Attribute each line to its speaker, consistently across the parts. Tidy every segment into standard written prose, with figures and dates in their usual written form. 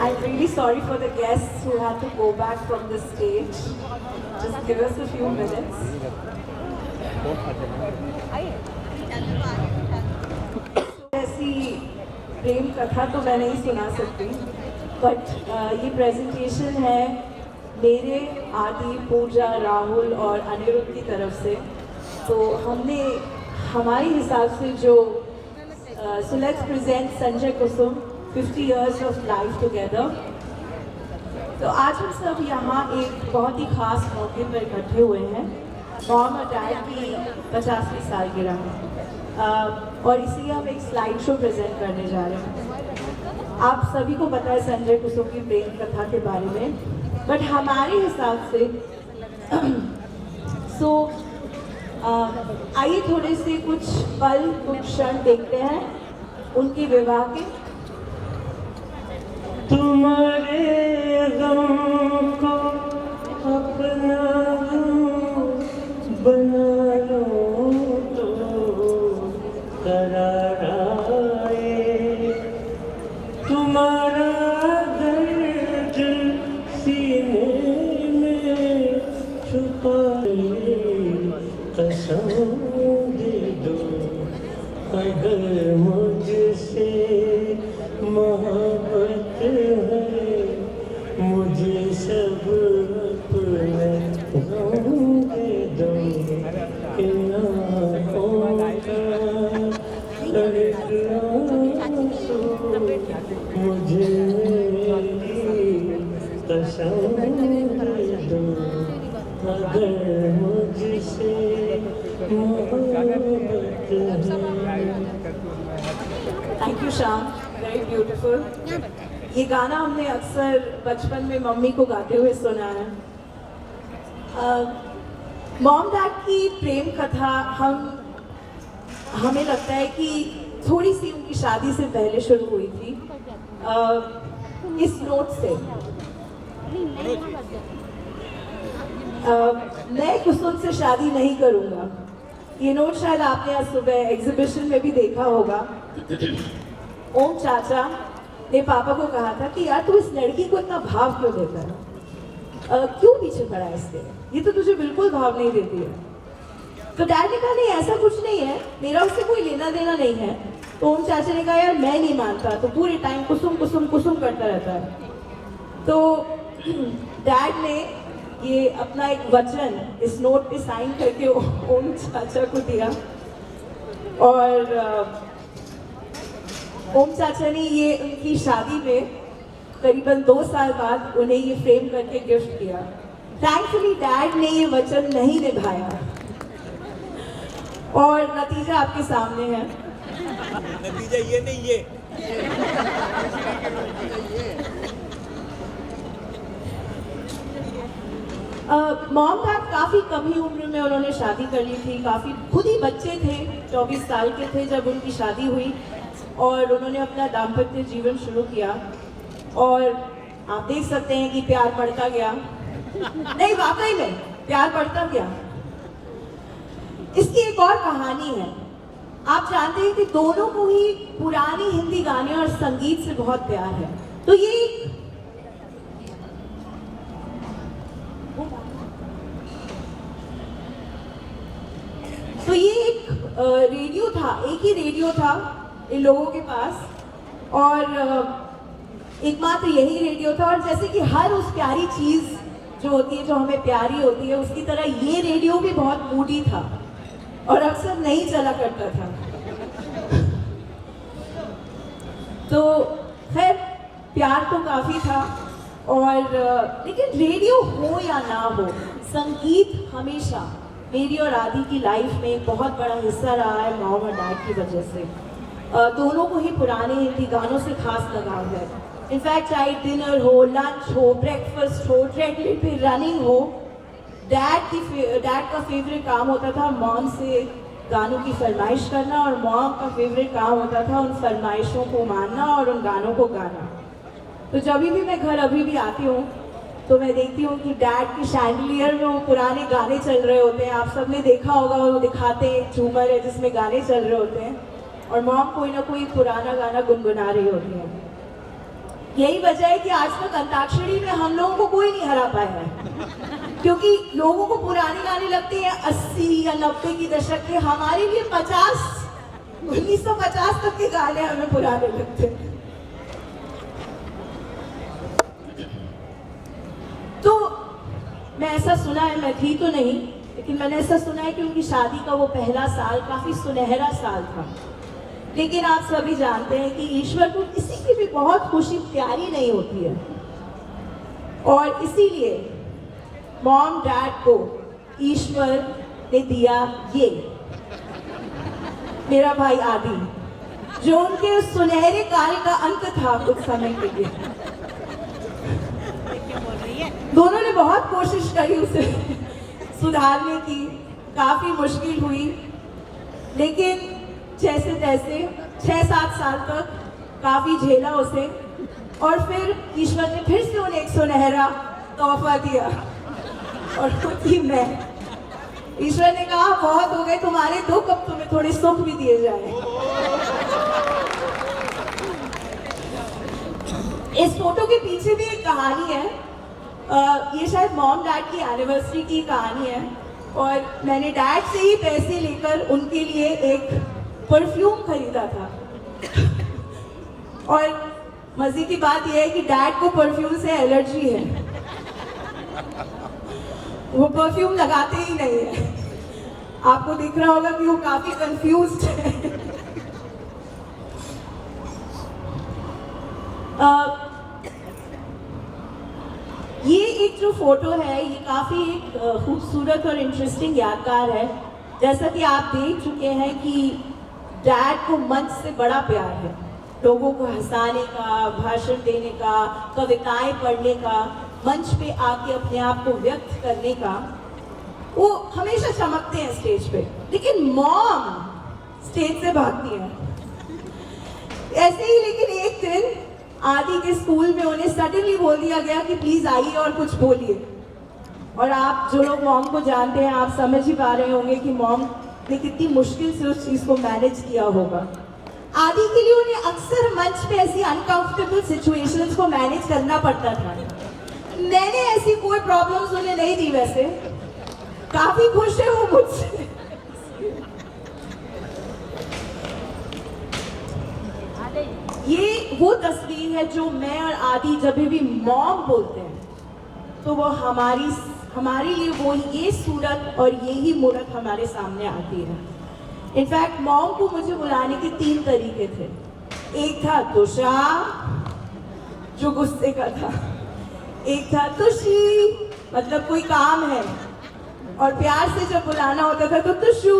Speaker 1: I'm really sorry for the guests who had to go back from the stage. Just give us a few minutes. ऐसी प्रेम कथा तो मैं नहीं सुना सकती, बट ये प्रेजेंटेशन है मेरे, आदि, पूजा, राहुल और अनिरुद्ध की तरफ से। तो हमने हमारे हिसाब से जो so let's present Sanjay Kusum 50 years of life together। तो आज हम सब यहाँ एक बहुत ही खास मौके पर इकट्ठे हुए हैं, मॉम और डैड की 50वीं सालगिरह, और इसीलिए हम एक स्लाइड शो प्रेजेंट करने जा रहे हैं। आप सभी को पता है संजय कुसुम की प्रेम कथा के बारे में, बट हमारे हिसाब से आइए थोड़े से कुछ पल, कुछ क्षण देखते हैं उनके विवाह के।
Speaker 2: तुम्हारे गम को अपना बना लो तो करार आए, तुम्हारा दर्द सीने में छुपाए, कसम दे दो अगर मुझसे मोहब्बत है, मुझे सब अपने गम दे दो, इन आँखों का एक आंसू मुझे मेरी कसम दे दो अगर मुझसे
Speaker 1: thank you Shyam, very beautiful. ये गाना हमने अक्सर बचपन में मम्मी को गाते हुए सुना है। मॉम डैड की प्रेम कथा हमें लगता है कि थोड़ी सी उनकी शादी से पहले शुरू हुई थी। इस नोट से मैं कुसुम से शादी नहीं करूँगा। ये नोट शायद आपने आज सुबह एग्जीबिशन में भी देखा होगा। ओम चाचा ने पापा को कहा था कि यार तू इस लड़की को इतना भाव क्यों देता है, क्यों पीछे पड़ा है इसके, ये तो तुझे बिल्कुल भाव नहीं देती है। तो डैड ने कहा नहीं ऐसा कुछ नहीं है, मेरा उससे कोई लेना देना नहीं है। तो ओम चाचा ने कहा यार मैं नहीं मानता, तो पूरे टाइम कुसुम कुसुम कुसुम करता रहता है। तो डैड ने ये अपना एक वचन इस नोट पे साइन करके ओम चाचा को दिया, और ओम चाचा ने ये उनकी शादी में करीबन 2 साल बाद उन्हें ये फ्रेम करके गिफ्ट किया। थैंकफुली डैड ने ये वचन नहीं निभाया और नतीजा आपके सामने है।
Speaker 3: नतीजा ये नहीं, ये
Speaker 1: मॉम डैड काफ़ी कम ही उम्र में उन्होंने शादी कर ली थी, काफ़ी खुद ही बच्चे थे, 24 साल के थे जब उनकी शादी हुई और उन्होंने अपना दाम्पत्य जीवन शुरू किया। और आप देख सकते हैं कि प्यार बढ़ता गया, नहीं वाकई में प्यार बढ़ता गया। इसकी एक और कहानी है। आप जानते हैं कि दोनों को ही पुरानी हिंदी गाने और संगीत से बहुत प्यार है। तो ये एक रेडियो था, एक ही रेडियो था इन लोगों के पास, और एकमात्र यही रेडियो था। और जैसे कि हर उस प्यारी चीज़ जो होती है, जो हमें प्यारी होती है, उसकी तरह ये रेडियो भी बहुत मूडी था और अक्सर नहीं चला करता था। तो खैर प्यार तो काफ़ी था, और लेकिन रेडियो हो या ना हो, संगीत हमेशा मेरी और आदि की लाइफ में एक बहुत बड़ा हिस्सा रहा है मॉम और डैड की वजह से। दोनों को ही पुराने हिंदी गानों से खास लगाव है। इनफैक्ट चाहे डिनर हो, लंच हो, ब्रेकफास्ट हो, ट्रेडमिल पे रनिंग हो, डैड का फेवरेट काम होता था मॉम से गानों की फरमाइश करना, और मॉम का फेवरेट काम होता था उन फरमाइशों को मानना और उन गानों को गाना। तो जब भी मैं घर अभी भी आती हूँ तो मैं देखती हूँ कि डैड के शैंडलियर में वो पुराने गाने चल रहे होते हैं। आप सबने देखा होगा, वो दिखाते हैं झूमर है जिसमें गाने चल रहे होते हैं। और मॉम कोई ना कोई पुराना गाना गुनगुना रही होती है। यही वजह है कि आज तक अंताक्षरी में हम लोगों को कोई नहीं हरा पाया है, क्योंकि लोगों को पुराने गाने लगते हैं 80 या 90 की दशक के, हमारे लिए 1950 तक के गाने हमें पुराने लगते हैं। तो मैं ऐसा सुना है, मैं थी तो नहीं, लेकिन मैंने ऐसा सुना है कि उनकी शादी का वो पहला साल काफी सुनहरा साल था। लेकिन आप सभी जानते हैं कि ईश्वर को किसी की भी बहुत खुशी प्यारी नहीं होती है, और इसीलिए मॉम डैड को ईश्वर ने दिया ये मेरा भाई आदि, जो उनके उस सुनहरे काल का अंत था कुछ समय के लिए। दोनों ने बहुत कोशिश करी उसे सुधारने की, काफी मुश्किल हुई, लेकिन जैसे तैसे 6-7 साल तक काफी झेला उसे, और फिर ईश्वर ने फिर से उन्हें एक सुनहरा तोहफा दिया, और वो थी मैं। ईश्वर ने कहा बहुत हो गए तुम्हारे दुख, अब तुम्हें थोड़े सुख भी दिए जाए। इस फोटो के पीछे भी एक कहानी है। ये शायद मॉम डैड की एनिवर्सरी की कहानी है, और मैंने डैड से ही पैसे लेकर उनके लिए एक परफ्यूम खरीदा था। और मजे की बात यह है कि डैड को परफ्यूम से एलर्जी है, वो परफ्यूम लगाते ही नहीं है। आपको दिख रहा होगा कि वो काफी कंफ्यूज्ड है। ये एक जो फोटो है, ये काफी एक खूबसूरत और इंटरेस्टिंग यादगार है। जैसा कि आप देख चुके हैं कि डैड को मंच से बड़ा प्यार है, लोगों को हंसाने का, भाषण देने का, कविताएं पढ़ने का, मंच पे आके अपने आप को व्यक्त करने का। वो हमेशा चमकते हैं स्टेज पे, लेकिन मॉम स्टेज से भागती है ऐसे ही। लेकिन एक दिन आदि के स्कूल में उन्हें सडनली बोल दिया गया कि प्लीज आइए और कुछ बोलिए। और आप जो लोग मॉम को जानते हैं, आप समझ ही पा रहे होंगे कि मॉम ने कितनी मुश्किल से उस चीज को मैनेज किया होगा। आदि के लिए उन्हें अक्सर मंच पे ऐसी अनकंफर्टेबल सिचुएशंस को मैनेज करना पड़ता था। मैंने ऐसी कोई प्रॉब्लम्स उन्हें नहीं दी, वैसे काफी खुश है वो मुझसे। ये वो तस्वीर है जो मैं और आदि जब भी मॉम बोलते हैं तो वो हमारे लिए वो ये सूरत और यही मूरत हमारे सामने आती है। इनफैक्ट मॉम को मुझे बुलाने के 3 तरीके थे। एक था तुषार, जो गुस्से का था, एक था तुषी, मतलब कोई काम है, और प्यार से जब बुलाना होता था तो तुषु।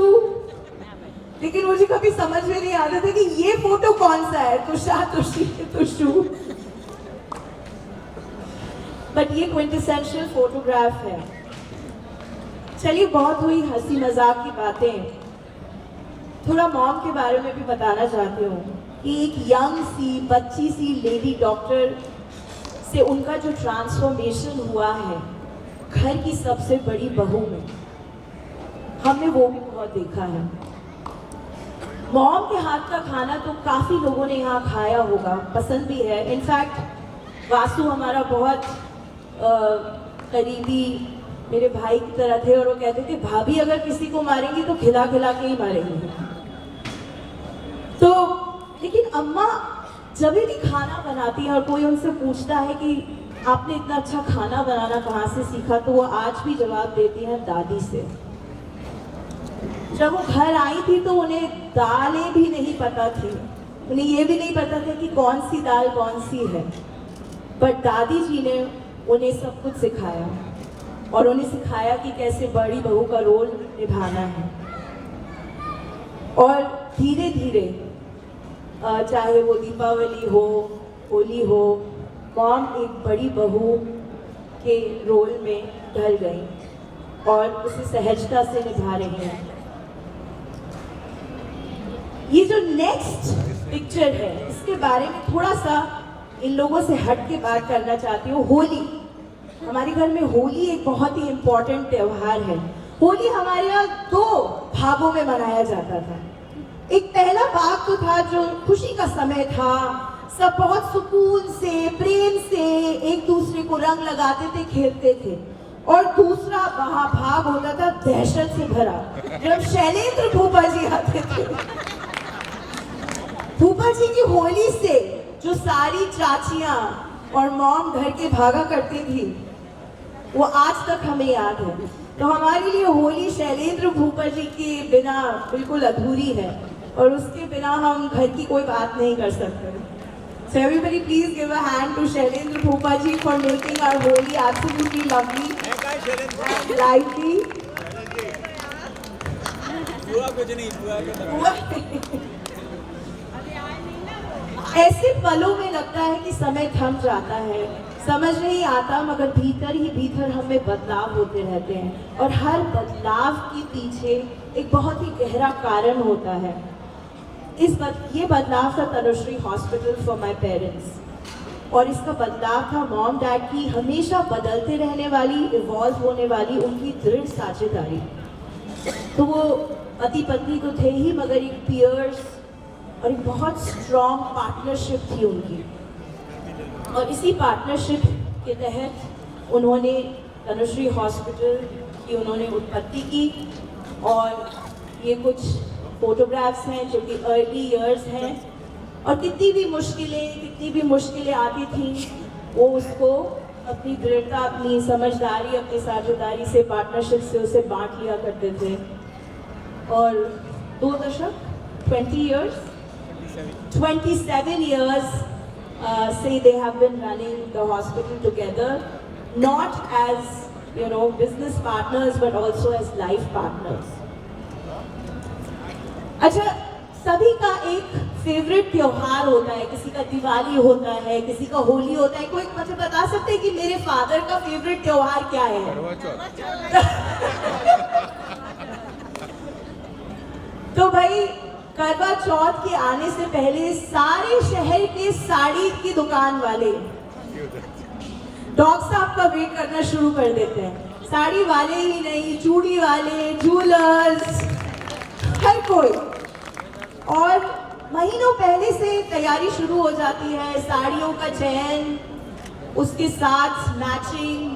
Speaker 1: लेकिन मुझे कभी समझ में नहीं आता था कि ये फोटो कौन सा है, तुषार, तुषी, तुषु। बट ये क्विंटेसेंशियल फोटोग्राफ है। चलिए, बहुत हुई हंसी मजाक की बातें, थोड़ा मॉम के बारे में भी बताना चाहती हूँ कि एक यंग सी बच्ची सी लेडी डॉक्टर से उनका जो ट्रांसफॉर्मेशन हुआ है घर की सबसे बड़ी बहू में, हमने वो भी बहुत देखा है। मॉम के हाथ का खाना तो काफ़ी लोगों ने यहाँ खाया होगा, पसंद भी है। इनफैक्ट वासु हमारा बहुत करीबी मेरे भाई की तरह थे, और वो कहते थे भाभी अगर किसी को मारेंगी तो खिला खिला के ही मारेंगी। तो लेकिन अम्मा जब भी खाना बनाती है और कोई उनसे पूछता है कि आपने इतना अच्छा खाना बनाना कहाँ से सीखा, तो वो आज भी जवाब देती हैं दादी से। जब वो घर आई थी तो उन्हें दालें भी नहीं पता थी, उन्हें ये भी नहीं पता था कि कौन सी दाल कौन सी है, बट दादी जी ने उन्हें सब कुछ सिखाया, और उन्हें सिखाया कि कैसे बड़ी बहू का रोल निभाना है। और धीरे धीरे चाहे वो दीपावली हो, होली हो, मॉम एक बड़ी बहू के रोल में ढल गई और उसे सहजता से निभा रही हैं। ये जो नेक्स्ट पिक्चर है, इसके बारे में थोड़ा सा इन लोगों से हट के बात करना चाहती हूँ। होली, हमारे घर में होली एक बहुत ही इम्पोर्टेंट त्यौहार है। होली हमारे यहाँ 2 भागों में मनाया जाता था।
Speaker 4: एक पहला बाग तो था जो खुशी का समय था, सब बहुत सुकून से प्रेम से एक दूसरे को रंग लगाते थे, खेलते थे। और दूसरा वहाँ भाग होता था दहशत से भरा, जब शैलेंद्र भूपा जी आते थे। भूपा जी की होली से जो सारी चाचियां और मॉम घर के भागा करती थी, वो आज तक हमें याद है। तो हमारे लिए होली शैलेंद्र भूपा जी के बिना बिल्कुल अधूरी है, और उसके बिना हम घर की कोई बात नहीं कर सकते। So everybody please give a hand to Shailendra Bhupa ji for making our Holi absolutely lovely, lively.
Speaker 3: हुआ कुछ नहीं, हुआ
Speaker 4: ऐसे पलों में लगता है कि समय थम जाता है, समझ नहीं आता, मगर भीतर ही भीतर हमें बदलाव होते रहते हैं, और हर बदलाव के पीछे एक बहुत ही गहरा कारण होता है। ये बदलाव था Tanushree hospital for my parents, और इसका बदलाव था मॉम डैड की हमेशा बदलते रहने वाली, इवॉल्व होने वाली उनकी दृढ़ साझेदारी। तो वो पति पत्नी तो थे ही, मगर एक पियर्स और एक बहुत स्ट्रॉन्ग पार्टनरशिप थी उनकी। और इसी पार्टनरशिप के तहत उन्होंने तनुश्री हॉस्पिटल की उन्होंने उत्पत्ति की, और ये कुछ फोटोग्राफ्स हैं जो कि अर्ली इयर्स हैं। और कितनी भी मुश्किलें आती थी, वो उसको अपनी दृढ़ता, अपनी समझदारी, अपनी साझेदारी से, पार्टनरशिप से उसे बांट लिया करते थे। और 2 दशक 27 years say they have been running the hospital together, not as business partners but also as life partners. अच्छा, सभी का एक फेवरेट त्योहार होता है, किसी का दिवाली होता है, किसी का होली होता है। कोई मुझे बता सकते हैं कि मेरे फादर का फेवरेट त्योहार क्या है? तो भाई करवा चौथ के आने से पहले सारे शहर के साड़ी की दुकान वाले डॉग साहब का वेट करना शुरू कर देते हैं। साड़ी वाले ही नहीं, चूड़ी वाले, ज्वेलर्स, हर कोई। और महीनों पहले से तैयारी शुरू हो जाती है, साड़ियों का चयन, उसके साथ matching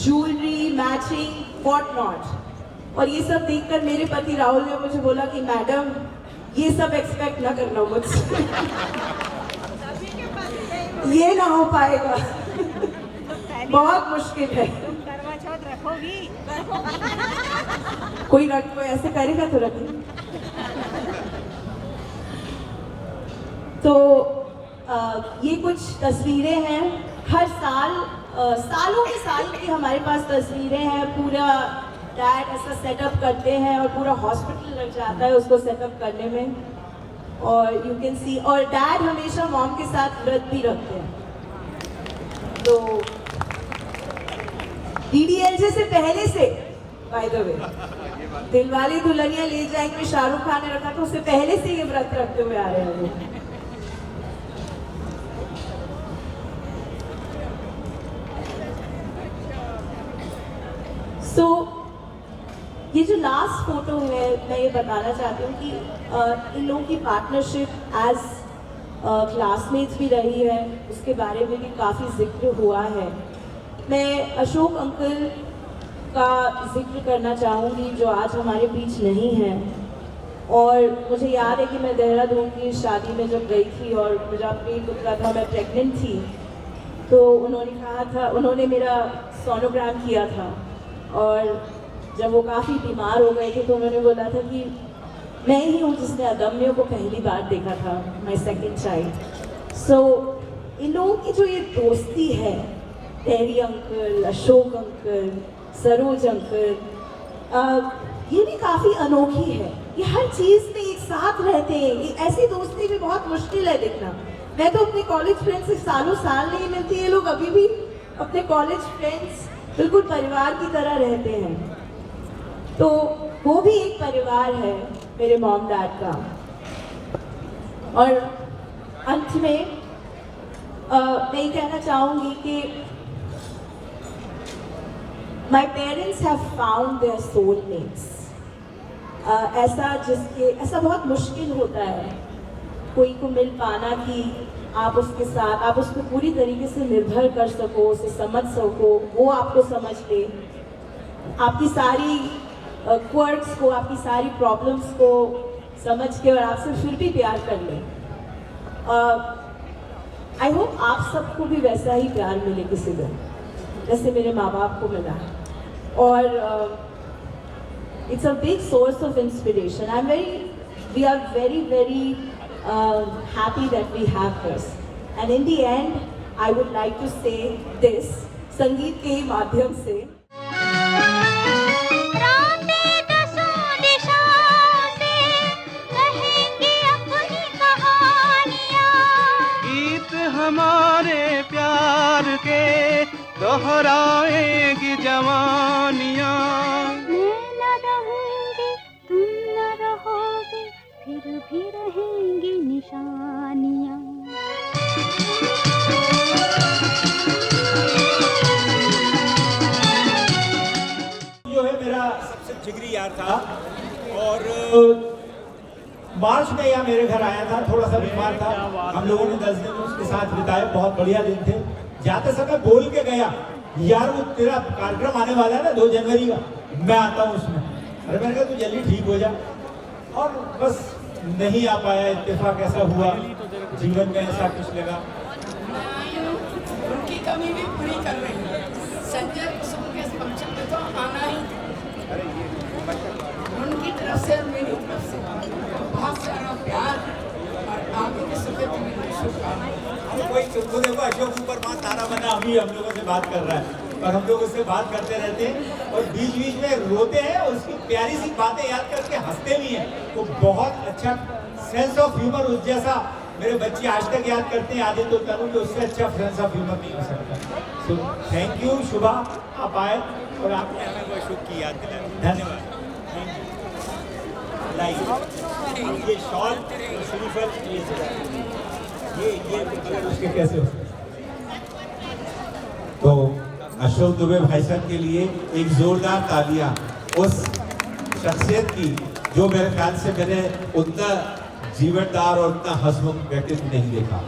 Speaker 4: jewellery, matching what not. और ये सब देखकर मेरे पति राहुल ने मुझे बोला कि मैडम ये सब एक्सपेक्ट ना करना मुझसे, ये ना हो पाएगा, बहुत मुश्किल है।
Speaker 5: करवा चौथ रखोगी?
Speaker 4: कोई ऐसे करेगा तो रखें। तो ये कुछ तस्वीरें हैं, हर साल सालों के साल की हमारे पास तस्वीरें हैं। पूरा डैड ऐसा सेटअप करते हैं और पूरा हॉस्पिटल लग जाता है उसको सेटअप करने में, और यू कैन सी। और डैड हमेशा मॉम के साथ व्रत भी रखते हैं। तो DDLJ से पहले से, by the way, Dilwale Dulhania ले जाएंगे शाहरुख खान ने रखा, तो उससे पहले से ये व्रत रखते हुए आ रहे हैं वो। So, ये जो लास्ट फोटो है, मैं ये बताना चाहती हूँ कि इन लोगों की पार्टनरशिप एज क्लासमेट्स भी रही है, उसके बारे में भी काफ़ी जिक्र हुआ है। मैं अशोक अंकल का जिक्र करना चाहूँगी जो आज हमारे बीच नहीं हैं। और मुझे याद है कि मैं देहरादून की शादी में जब गई थी और मुझे पेट दुख रहा था, मैं प्रेग्नेंट थी, तो उन्होंने कहा था, उन्होंने मेरा सोनोग्राम किया था, और जब वो काफ़ी बीमार हो गए थे तो उन्होंने बोला था कि मैं ही हूँ जिसने अदम्य को पहली बार देखा था, माई सेकेंड चाइल्ड। सो इन लोगों की जो ये दोस्ती है, Terry uncle, Ashok uncle, Saroj uncle, ये भी काफ़ी अनोखी है। ये हर चीज़ में एक साथ रहते हैं, ये ऐसी दोस्ती भी बहुत मुश्किल है देखना। मैं तो अपने कॉलेज फ्रेंड्स से सालों साल नहीं मिलती, ये लोग अभी भी अपने कॉलेज फ्रेंड्स बिल्कुल परिवार की तरह रहते हैं। तो वो भी एक परिवार है मेरे मॉम डैड का। और अंत में मैं ये कहना चाहूँगी कि my parents have found their soulmates ऐसा बहुत मुश्किल होता है कोई को मिल पाना कि आप उसके साथ आप उस पर पूरी तरीके से निर्भर कर सको, उसे समझ सको, वो आपको समझ ले, आपकी सारी क्वर्क्स को, आपकी सारी प्रॉब्लम्स को समझ के और आपसे फिर भी प्यार कर ले। आई होप आप सबको भी वैसा ही प्यार मिले किसी दिन, जैसे मेरे माँ बाप को मिला। और it's a big source of inspiration. We are very happy that we have this. And in the end, I would like to say this, संगीत के ही माध्यम से।
Speaker 6: गीत हमारे प्यार के दोहराएगी जवानियाँ।
Speaker 5: फिर भी रहेंगी निशानियाँ।
Speaker 3: जो है मेरा सबसे जिगरी यार था और
Speaker 7: मार्च में यह मेरे घर आया था, थोड़ा सा बीमार था। हम लोगों ने 10 दिन उसके साथ बिताए, बहुत बढ़िया दिन थे। जाते समय बोल के गया, यार वो तेरा कार्यक्रम आने वाला है ना 2 जनवरी का, मैं आता हूँ उसमें। अरे मैंने कहा तू जल्दी ठीक हो जा, और बस नहीं आ पाया। इत्तेफाक ऐसा हुआ, जीवन में ऐसा कुछ लगा।
Speaker 8: उनकी कमी भी पूरी कर रही है। संजय कुसुम के फंक्शन में तो आना ही था। उनकी तरफ से और मेरी तरफ से बहुत सारा प्यार और आगे की शुभकामनाएं।
Speaker 7: कोई देखो अशोक ऊपर माँ तारा बना अभी हम लोगों से बात कर रहा है, और हम लोग उससे बात करते रहते हैं और बीच बीच में रोते हैं और उसकी प्यारी सी बातें याद करके हंसते भी हैं। तो बहुत अच्छा सेंस ऑफ ह्यूमर उस जैसा मेरे बच्चे आज तक याद करते हैं, आदित्य तो तरुण, तो उससे अच्छा सेंस ऑफ ह्यूमर नहीं हो सकता। सो थैंक यू शुभा, आप आए और आपने हमें वो अशोक की याद दिलाई, धन्यवाद। ये शॉल श्रीफल ये उसके कैसे हो। तो अशोक दुबे भाई साहब के लिए एक जोरदार तालियां उस शख्सियत की जो मेरे ख्याल से मैंने उतना जीवनदार और उतना हंसमुख व्यक्तित्व नहीं देखा।